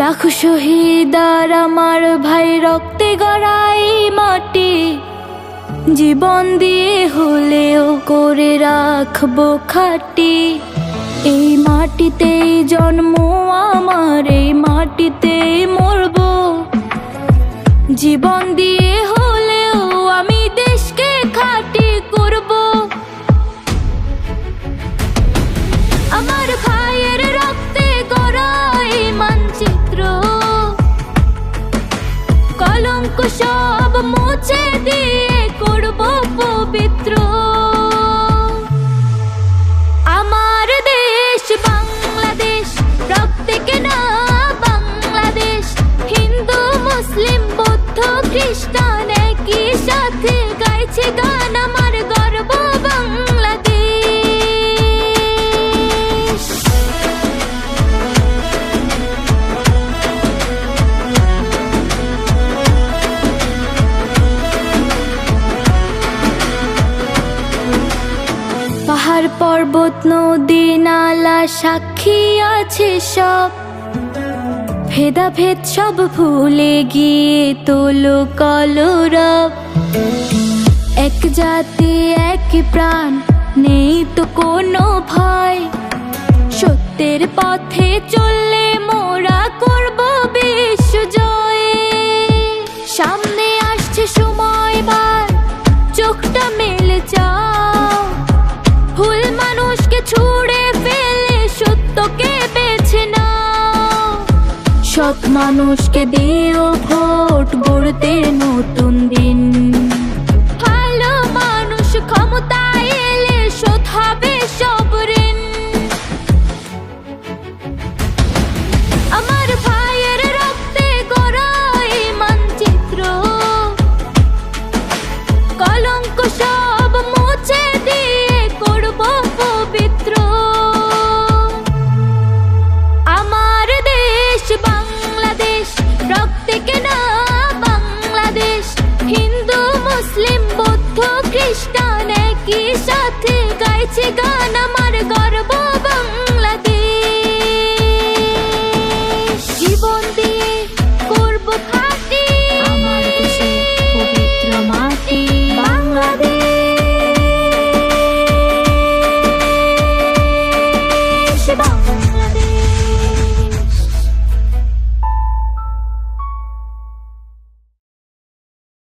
লাখ শহীদ আর আমার ভাই রক্তে গড়াই মাটি, জীবন দিয়ে হলেও করে রাখবো খাঁটি। এই মাটিতেই জন্ম আমার, এই মাটিতেই মরবো, জীবন দিয়ে হলেও আমি দেশকে খাঁটি করব। আমার ভাইয়ের রক্তে গড়া এই মানচিত্র, কলঙ্ক সব মুছে দিয়ে করব পবিত্র। আমার দেশ বাংলাদেশ, রক্তে কেনা বাংলাদেশ, হিন্দু মুসলিম বৌদ্ধ খ্রিস্টান একই সাথে গাইছে গান, আমার গর্ব বাংলাদেশ। পাহাড় পর্বত নদী নালা সাক্ষী আছে সব, ভেদাভেদ সব ভুলে গিয়ে তোলো কলরব। এক জাতি এক প্রাণ, নেই তো কোনো ভয়, সত্যের পথে চললে মোরা করব বিশ্বজয়। সামনে আসছে সময় বার, চোখটা মেলে যাও, ভুল মানুষকে ছুড়ে ফেলে সত্যকে বেছে নাও। সৎ মানুষকে দিও ভোট, গড়তে নতুন দিন। ভালো মানুষ ক্ষমতায় এলে শোধ হবে সব ঋণ। আমার ভাইয়ের রক্তে গড়া এই মানচিত্র, কলঙ্ক সব মুছে দিয়ে করব পবিত্র। আমার দেশ বাংলাদেশ, রক্তে কেনা বাংলাদেশ, হিন্দু মুসলিম বৌদ্ধ খ্রিস্টান একই সাথে গাইছে